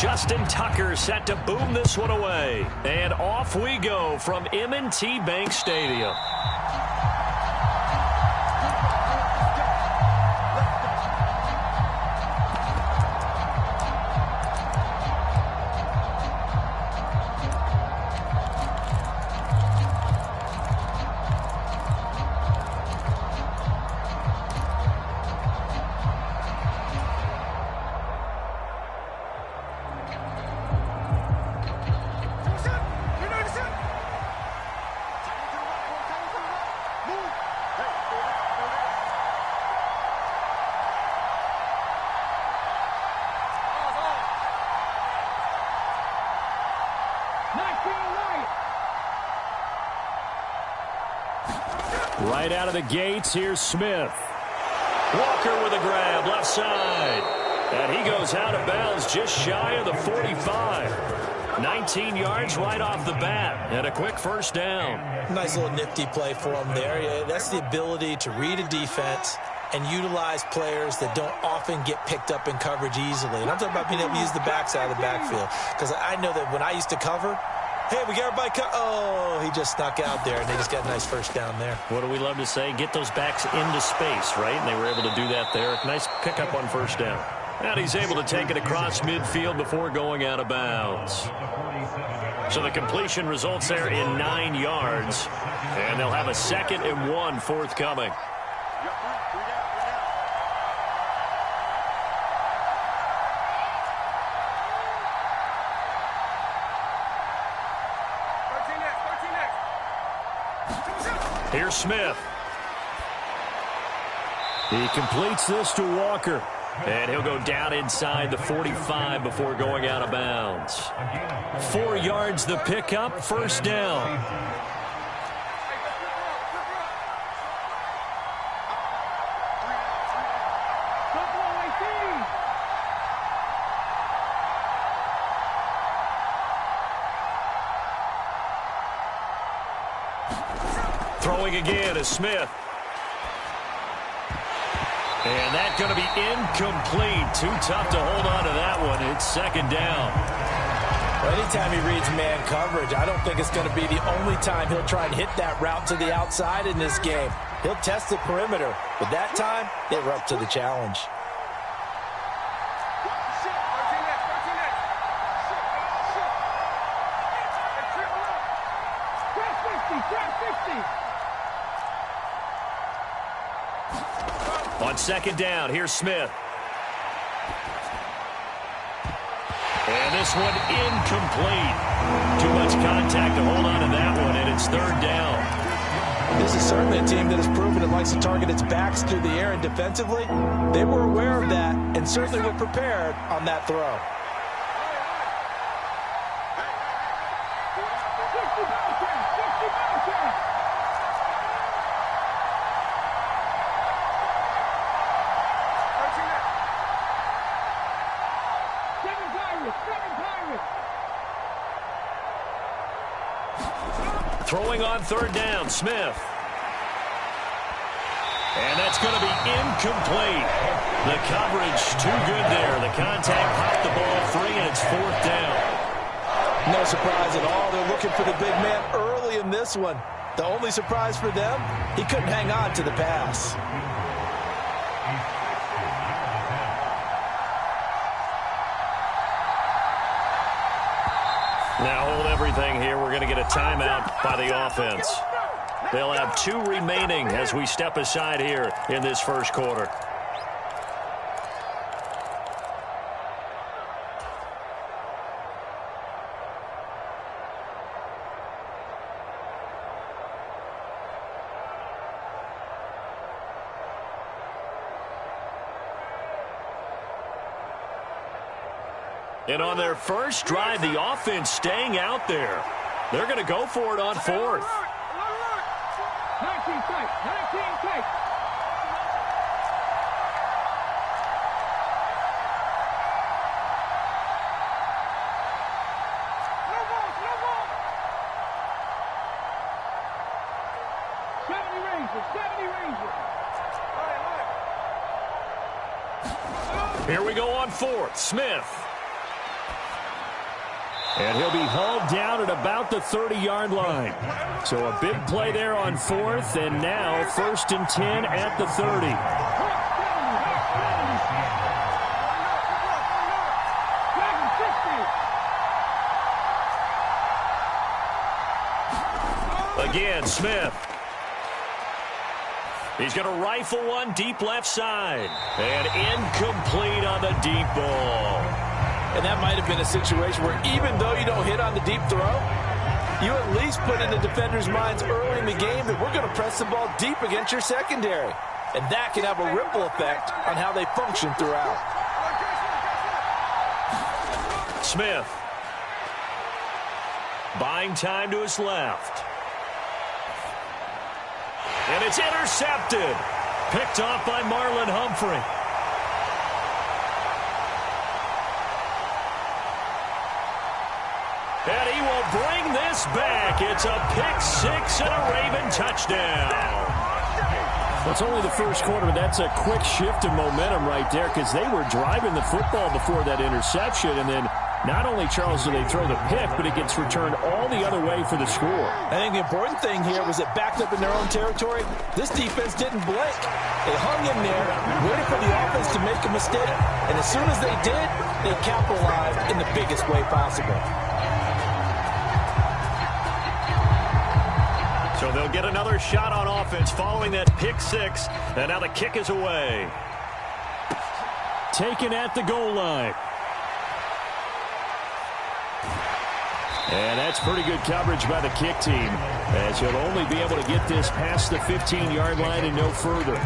Justt-TK set to boom this one away. And off we go from M&T Bank Stadium. Right out of the gates, here's Smith. Walker with a grab, left side. And he goes out of bounds just shy of the 45. 19 yards right off the bat, and a quick first down. Nice little nifty play for him there. Yeah, that's the ability to read a defense and utilize players that don't often get picked up in coverage easily. And I'm talking about being able to use the backside of the backfield. Because I know that when I used to cover, hey, we got everybody oh, he just snuck out there, and they just got a nice first down there. What do we love to say? Get those backs into space, right? And they were able to do that there. Nice pickup on first down. And he's able to take it across midfield before going out of bounds. So the completion results there in 9 yards. And they'll have a 2nd and 1 forthcoming. Here's Smith. He completes this to Walker. And he'll go down inside the 45 before going out of bounds. 4 yards the pickup, first down. Throwing again is Smith. And that's going to be incomplete. Too tough to hold on to that one. It's 2nd down. Well, anytime he reads man coverage, I don't think it's going to be the only time he'll try and hit that route to the outside in this game. He'll test the perimeter, but that time, they were up to the challenge. On 2nd down, here's Smith. And this one incomplete. Too much contact to hold on to that one, and it's 3rd down. This is certainly a team that has proven it likes to target its backs through the air, and defensively, they were aware of that and certainly were prepared on that throw. Throwing on 3rd down, Smith. And that's going to be incomplete. The coverage too good there. The contact popped the ball free, and it's 4th down. No surprise at all. They're looking for the big man early in this one. The only surprise for them, he couldn't hang on to the pass. Now hold everything here. We're going to get a timeout by the offense. They'll have 2 remaining as we step aside here in this first quarter. And on their first drive, the offense staying out there. They're going to go for it on 4th. 19 tight, 19 tight. No ball. 70 Rangers, 70 Rangers. Here we go on 4th. Smith. And he'll be hauled down at about the 30-yard line. So a big play there on 4th, and now 1st and 10 at the 30. Again, Smith. He's going to rifle one deep left side. And incomplete on the deep ball. And that might have been a situation where even though you don't hit on the deep throw, you at least put in the defender's minds early in the game that we're going to press the ball deep against your secondary. And that can have a ripple effect on how they function throughout. Smith. Buying time to his left. And it's intercepted. Picked off by Marlon Humphrey. And he will bring this back. It's a pick-6 and a Raven touchdown. Well, it's only the first quarter, but that's a quick shift in momentum right there because they were driving the football before that interception, and then not only, Charles, do they throw the pick, but it gets returned all the other way for the score. I think the important thing here was that backed up in their own territory, this defense didn't blink. They hung in there, waited for the offense to make a mistake, and as soon as they did, they capitalized in the biggest way possible. So they'll get another shot on offense following that pick-6, and now the kick is away. Taken at the goal line. And that's pretty good coverage by the kick team, as he'll only be able to get this past the 15-yard line and no further.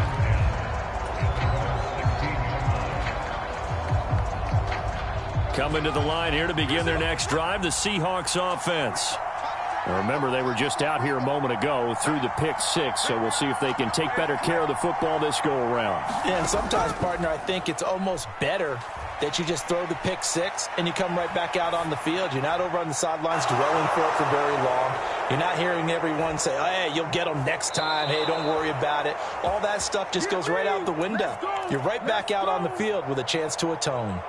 Coming to the line here to begin their next drive, the Seahawks offense. Now remember, they were just out here a moment ago through the pick-6, so we'll see if they can take better care of the football this go-around. Yeah, and sometimes, partner, I think it's almost better that you just throw the pick-6 and you come right back out on the field. You're not over on the sidelines dwelling for it for very long. You're not hearing everyone say, oh, hey, you'll get them next time. Hey, don't worry about it. All that stuff just goes right out the window. You're right back out on the field with a chance to atone.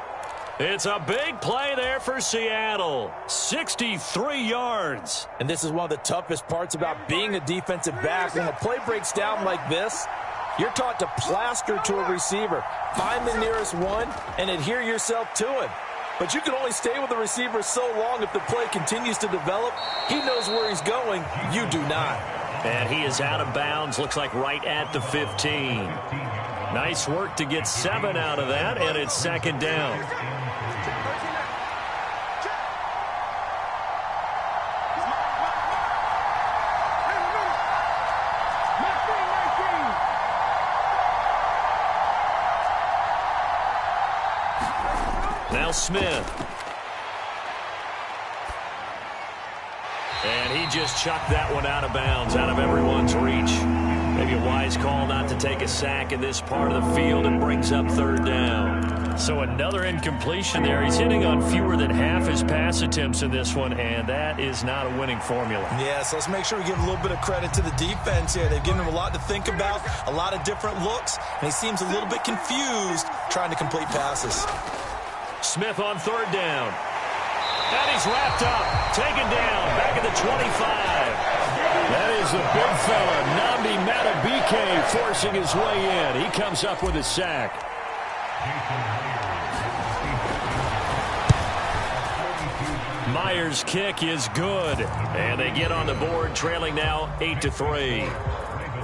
It's a big play there for Seattle. 63 yards. And this is one of the toughest parts about being a defensive back. When a play breaks down like this, you're taught to plaster to a receiver. Find the nearest one and adhere yourself to him. But you can only stay with the receiver so long if the play continues to develop. He knows where he's going. You do not. And he is out of bounds. Looks like right at the 15. Nice work to get 7 out of that, and it's second down. Now Smith. And he just chucked that one out of bounds, out of everyone's reach. Maybe a wise call not to take a sack in this part of the field. It brings up third down. So another incompletion there. He's hitting on fewer than half his pass attempts in this one, and that is not a winning formula. Yeah, so let's make sure we give a little bit of credit to the defense here. They've given him a lot to think about, a lot of different looks, and he seems a little bit confused trying to complete passes. Smith on third down. And he's wrapped up, taken down, back at the 25. That is the big fella, Nnamdi Madubuike, forcing his way in. He comes up with a sack. Myers' kick is good. And they get on the board, trailing now 8-3.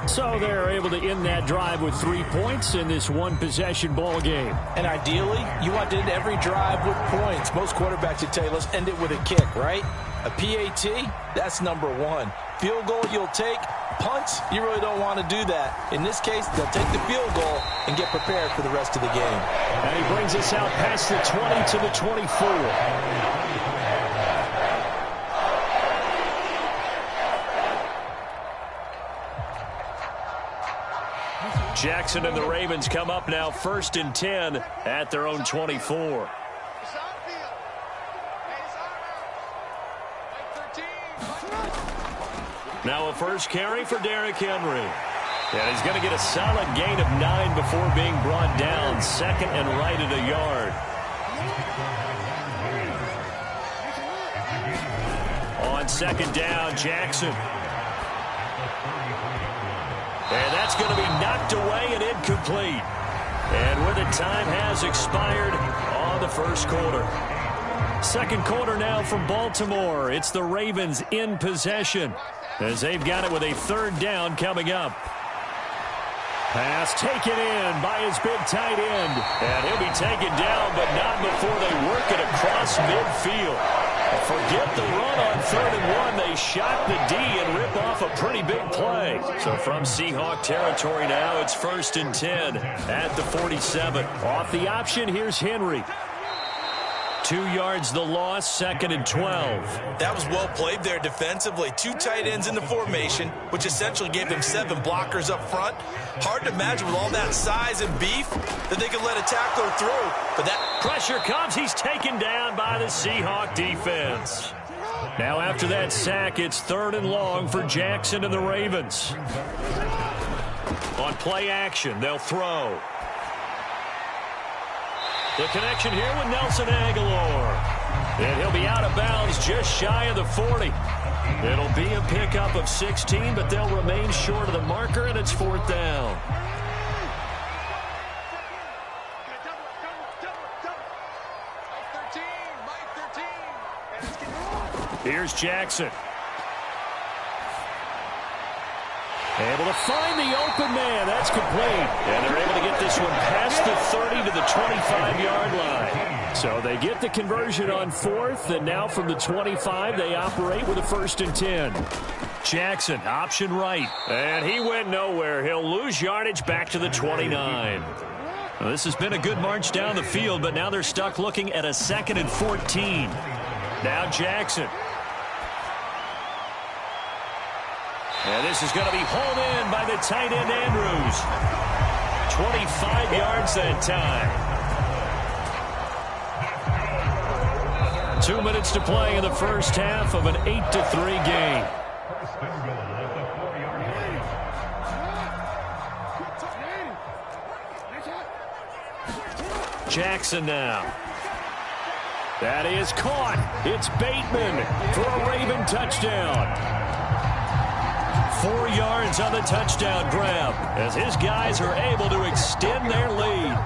So they're able to end that drive with 3 points in this one-possession ball game. And ideally, you want to end every drive with points. Most quarterbacks would tell you, let's end it with a kick, right? A PAT, that's number one. Field goal you'll take. Punts, you really don't want to do that. In this case, they'll take the field goal and get prepared for the rest of the game. And he brings us out past the 20 to the 24. Jackson and the Ravens come up now 1st and 10 at their own 24. Now a first carry for Derrick Henry. And he's going to get a solid gain of 9 before being brought down. 2nd and right at a yard. on second down, Jackson. And that's going to be knocked away and incomplete. And with it, time has expired on the first quarter. Second quarter now from Baltimore. It's the Ravens in possession as they've got it with a third down coming up. Pass taken in by his big tight end. And he'll be taken down, but not before they work it across midfield. Forget the run on 3rd and 1. They shock the D and rip off a pretty big play. So from Seahawk territory now, it's 1st and 10 at the 47. Off the option, here's Henry. 2 yards the loss, 2nd and 12. That was well played there defensively. 2 tight ends in the formation, which essentially gave them 7 blockers up front. Hard to imagine with all that size and beef that they could let a tackler through. But that pressure comes. He's taken down by the Seahawk defense. Now after that sack, it's 3rd and long for Jackson and the Ravens. On play action, they'll throw. The connection here with Nelson Aguilar. And he'll be out of bounds just shy of the 40. It'll be a pickup of 16, but they'll remain short of the marker, and it's 4th down. Here's Jackson. Able to find the open man. That's complete. And they're able to get this one past the 30 to the 25-yard line. So they get the conversion on 4th, and now from the 25, they operate with a 1st and 10. Jackson, option right. And he went nowhere. He'll lose yardage back to the 29. Well, this has been a good march down the field, but now they're stuck looking at a 2nd and 14. Now Jackson. And this is going to be hauled in by the tight end, Andrews. 25 yards that time. 2 minutes to play in the first half of an 8-3 game. Jackson now. That is caught. It's Bateman for a Raven touchdown. 4 yards on the touchdown grab as his guys are able to extend their lead.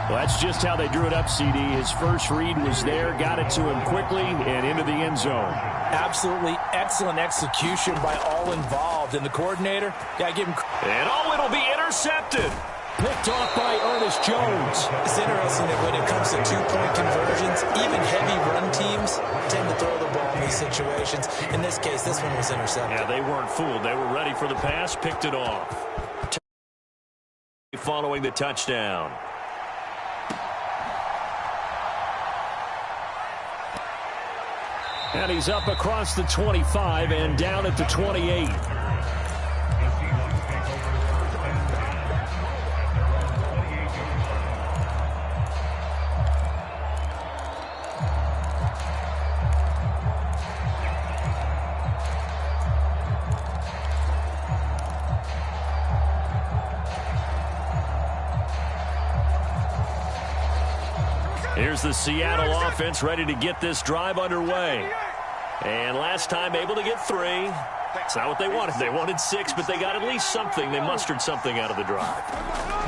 Well, that's just how they drew it up, CD. His first read was there, got it to him quickly, and into the end zone. Absolutely excellent execution by all involved. And the coordinator, yeah, give him credit. And it'll be intercepted. Picked off by Ernest Jones. It's interesting that when it comes to 2-point conversions, even heavy run teams tend to throw the ball in these situations. In this case, this one was intercepted. Yeah, they weren't fooled. They were ready for the pass, picked it off. Following the touchdown. And he's up across the 25 and down at the 28. Here's the Seattle offense ready to get this drive underway. And last time able to get 3. It's not what they wanted. They wanted 6, but they got at least something. They mustered something out of the drive.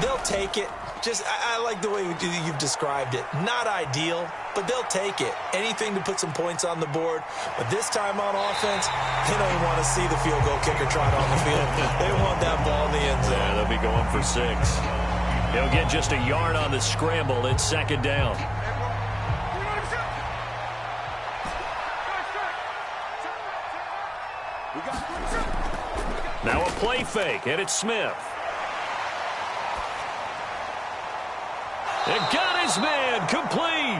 They'll take it. I like the way you've described it. Not ideal, but they'll take it. Anything to put some points on the board. But this time on offense, they don't even want to see the field goal kicker trot on the field. They want that ball in the end zone. Yeah, they'll be going for 6. He'll get just a yard on the scramble. It's 2nd down. Now a play fake, and it's Smith. And got his man complete.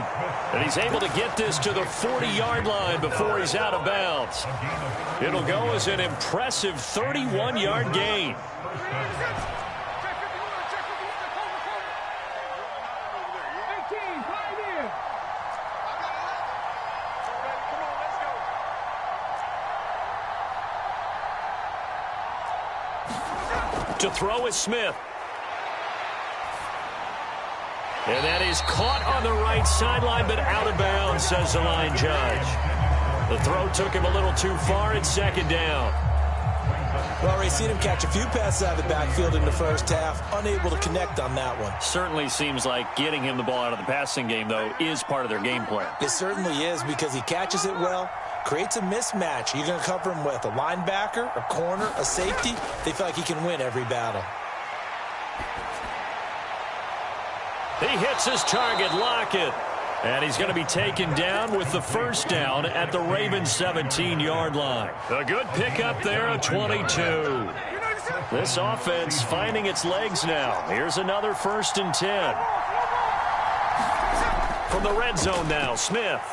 And he's able to get this to the 40-yard line before he's out of bounds. It'll go as an impressive 31-yard gain. To throw is Smith. And that is caught on the right sideline, but out of bounds, says the line judge. The throw took him a little too far. It's second down. Well, already seen him catch a few passes out of the backfield in the first half. Unable to connect on that one. Certainly seems like getting him the ball out of the passing game, though, is part of their game plan. It certainly is, because he catches it well, creates a mismatch. You're going to cover him with a linebacker, a corner, a safety. They feel like he can win every battle. He hits his target, Lockett. And he's going to be taken down with the first down at the Ravens' 17-yard line. A good pickup there, a 22. This offense finding its legs now. Here's another 1st and 10. From the red zone now, Smith.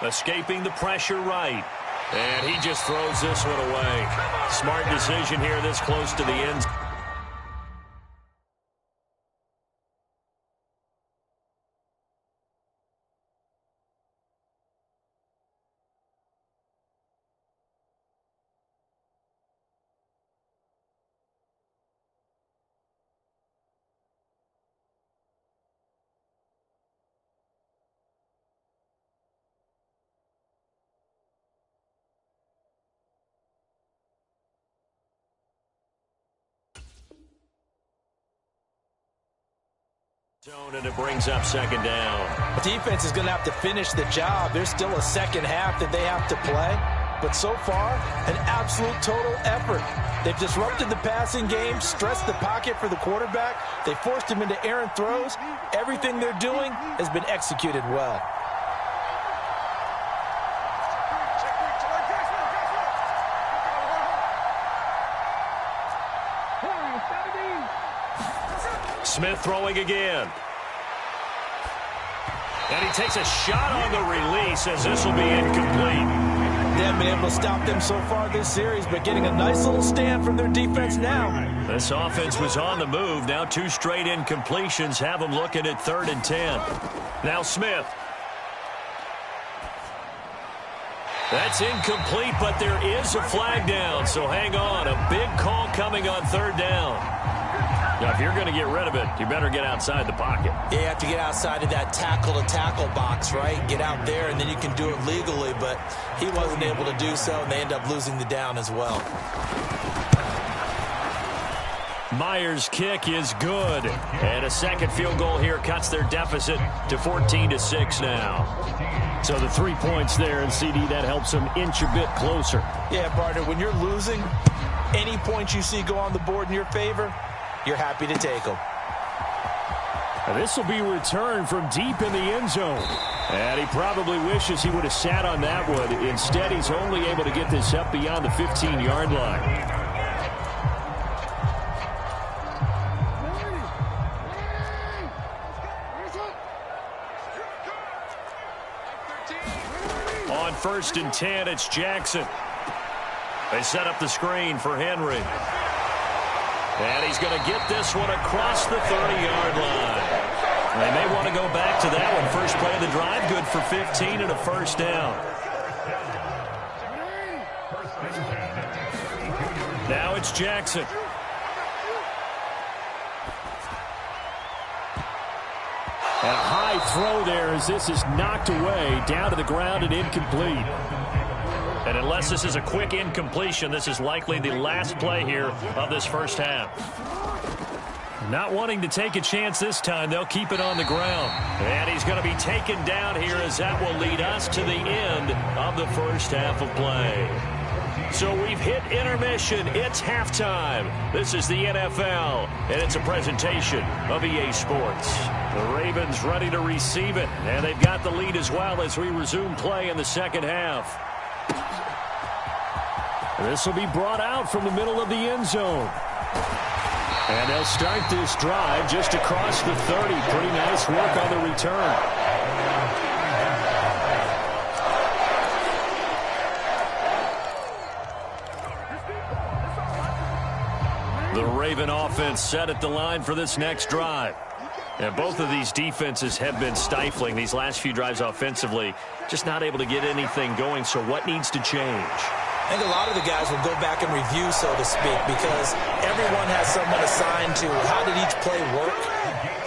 Escaping the pressure right. And he just throws this one away. Smart decision here this close to the end zone. And it brings up second down. The defense is going to have to finish the job. There's still a second half that they have to play. But so far, an absolute total effort. They've disrupted the passing game, stressed the pocket for the quarterback. They forced him into errant throws. Everything they're doing has been executed well. Smith throwing again. And he takes a shot on the release as this will be incomplete. They haven't been able to stop them so far this series, but getting a nice little stand from their defense now. This offense was on the move. Now 2 straight incompletions have them looking at 3rd and 10. Now Smith. That's incomplete, but there is a flag down, so hang on. A big call coming on 3rd down. Now, if you're going to get rid of it, you better get outside the pocket. Yeah, you have to get outside of that tackle-to-tackle box, right? Get out there, and then you can do it legally, but he wasn't able to do so, and they end up losing the down as well. Myers' kick is good. And a second field goal here cuts their deficit to 14-6 now. So the 3 points there, and CD, that helps them inch a bit closer. Yeah, partner, when you're losing, any points you see go on the board in your favor, you're happy to take them. This will be returned from deep in the end zone. And he probably wishes he would have sat on that one. Instead, he's only able to get this up beyond the 15-yard line. On 1st and 10, it's Jackson. They set up the screen for Henry. And he's going to get this one across the 30-yard line. They may want to go back to that one. First play of the drive, good for 15 and a first down. Now it's Jackson. And a high throw there as this is knocked away, down to the ground and incomplete. And unless this is a quick incompletion, this is likely the last play here of this first half. Not wanting to take a chance this time, they'll keep it on the ground. And he's going to be taken down here as that will lead us to the end of the first half of play. So we've hit intermission. It's halftime. This is the NFL, and it's a presentation of EA Sports. The Ravens ready to receive it, and they've got the lead as well as we resume play in the second half. This will be brought out from the middle of the end zone. And they'll start this drive just across the 30. Pretty nice work on the return. The Raven offense set at the line for this next drive. And both of these defenses have been stifling these last few drives offensively. Just not able to get anything going. So what needs to change? I think a lot of the guys will go back and review, so to speak, because everyone has someone assigned to how did each play work.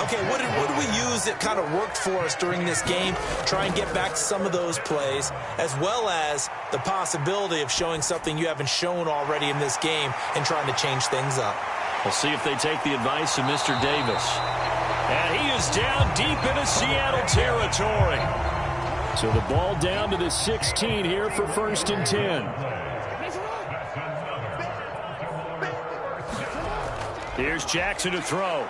Okay, what did we use that kind of worked for us during this game? Try and get back to some of those plays, as well as the possibility of showing something you haven't shown already in this game and trying to change things up. We'll see if they take the advice of Mr. Davis. And he is down deep into Seattle territory. So the ball down to the 16 here for 1st and 10. Here's Jackson to throw.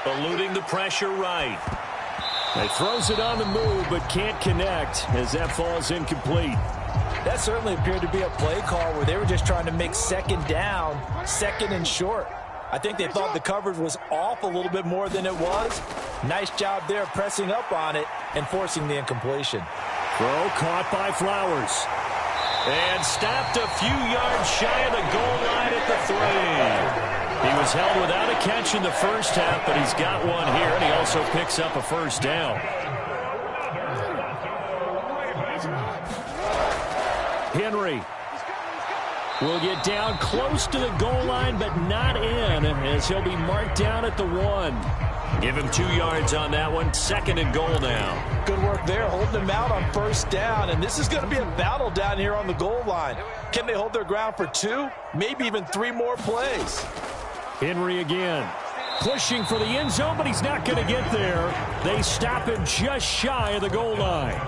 Eluding the pressure right. He throws it on the move but can't connect as that falls incomplete. That certainly appeared to be a play call where they were just trying to make second down, second and short. I think they thought the coverage was off a little bit more than it was. Nice job there pressing up on it and forcing the incompletion. Throw caught by Flowers. And stopped a few yards shy of the goal line at the 3. He was held without a catch in the first half, but he's got one here, and he also picks up a first down. Henry will get down close to the goal line, but not in, as he'll be marked down at the 1. Give him 2 yards on that one. 2nd and goal now. Good work there, holding him out on 1st down, and this is going to be a battle down here on the goal line. Can they hold their ground for 2, maybe even 3 more plays? Henry again. Pushing for the end zone, but he's not going to get there. They stop him just shy of the goal line.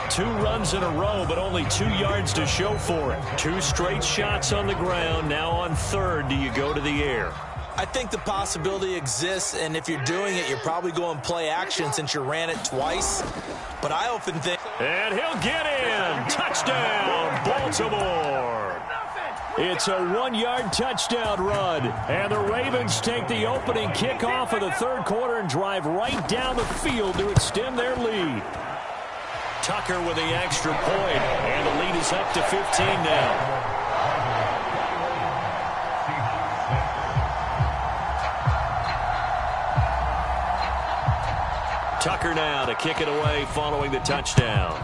2 runs in a row, but only 2 yards to show for it. 2 straight shots on the ground. Now on 3rd, do you go to the air? I think the possibility exists, and if you're doing it, you're probably going play action since you ran it twice. But I often think... And he'll get in. Touchdown, Baltimore. It's a 1-yard touchdown run, and the Ravens take the opening kickoff of the 3rd quarter and drive right down the field to extend their lead. Tucker with the extra point, and the lead is up to 15 now. Tucker now to kick it away following the touchdown.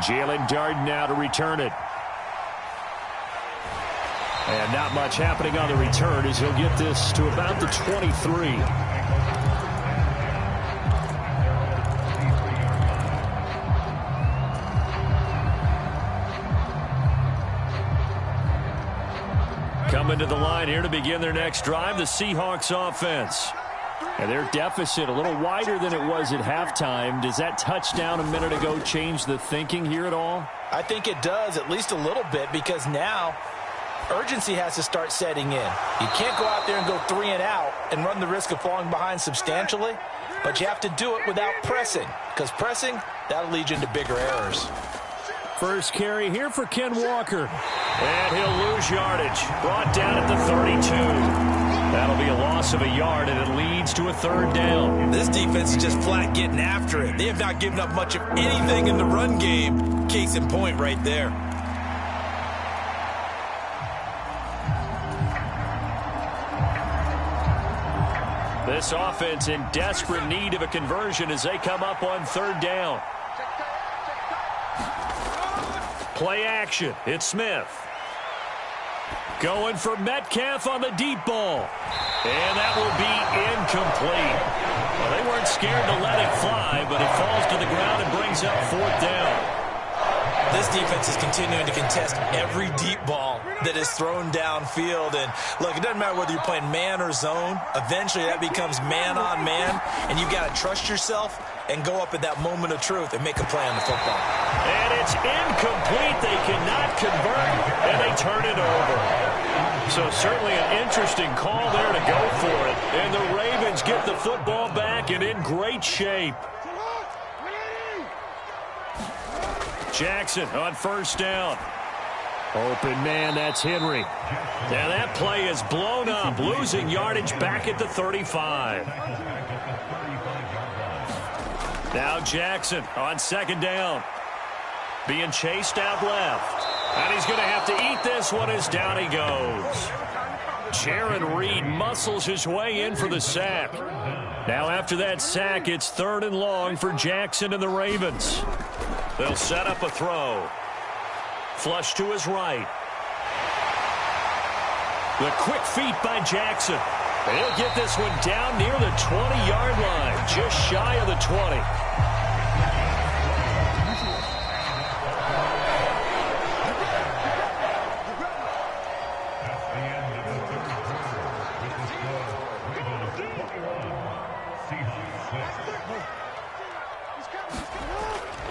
Jalen Darden now to return it. And not much happening on the return as he'll get this to about the 23. Coming to the line here to begin their next drive, the Seahawks offense. And their deficit a little wider than it was at halftime. Does that touchdown a minute ago change the thinking here at all? I think it does, at least a little bit, because now urgency has to start setting in. You can't go out there and go 3 and out and run the risk of falling behind substantially, but you have to do it without pressing, because pressing, that'll lead you into bigger errors. First carry here for Ken Walker. And he'll lose yardage. Brought down at the 32. That'll be a loss of a yard, and it leads to a 3rd down. This defense is just flat getting after it. They have not given up much of anything in the run game. Case in point right there. This offense in desperate need of a conversion as they come up on 3rd down. Play action. It's Smith. Going for Metcalf on the deep ball. And that will be incomplete. Well, they weren't scared to let it fly, but it falls to the ground and brings up 4th down. This defense is continuing to contest every deep ball that is thrown downfield. And, look, it doesn't matter whether you're playing man or zone. Eventually, that becomes man-on-man, and you've got to trust yourself and go up at that moment of truth and make a play on the football. And it's incomplete. They cannot convert, and they turn it over. So certainly an interesting call there to go for it. And the Ravens get the football back and in great shape. Jackson on 1st down. Open man, that's Henry. Now that play is blown up, losing yardage back at the 35. Now Jackson on 2nd down. Being chased out left. And he's going to have to eat this one as down he goes. Jaron Reed muscles his way in for the sack. Now after that sack, it's 3rd and long for Jackson and the Ravens. They'll set up a throw. Flush to his right. The quick feet by Jackson. He'll get this one down near the 20-yard line, just shy of the 20.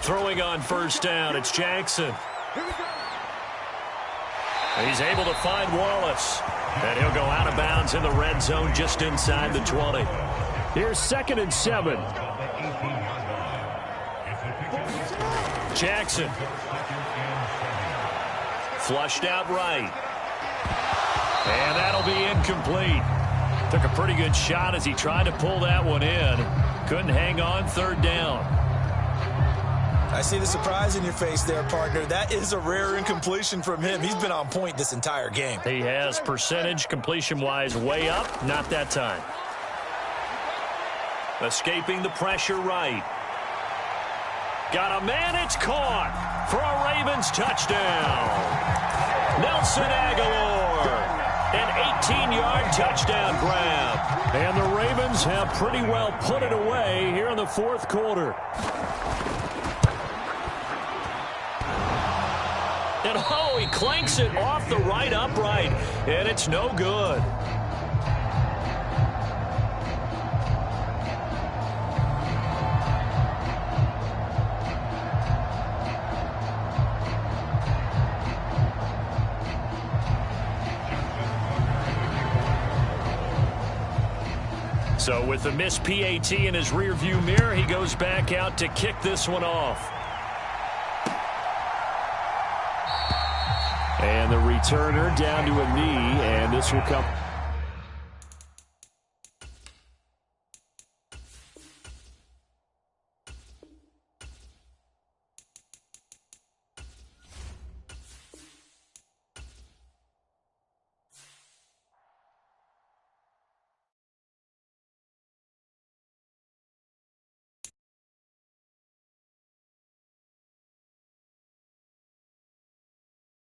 Throwing on first down, it's Jackson. He's able to find Wallace. And he'll go out of bounds in the red zone just inside the 20. Here's 2nd and 7. Jackson. Flushed out right. And that'll be incomplete. Took a pretty good shot as he tried to pull that one in. Couldn't hang on, 3rd down. I see the surprise in your face there, partner. That is a rare incompletion from him. He's been on point this entire game. He has percentage completion-wise way up. Not that time. Escaping the pressure right. Got a man. It's caught for a Ravens touchdown. Nelson Aguilar. An 18-yard touchdown grab. And the Ravens have pretty well put it away here in the 4th quarter. And oh, he clanks it off the right upright, and it's no good. So with the missed PAT in his rearview mirror, he goes back out to kick this one off. And the returner down to a knee, and this will come.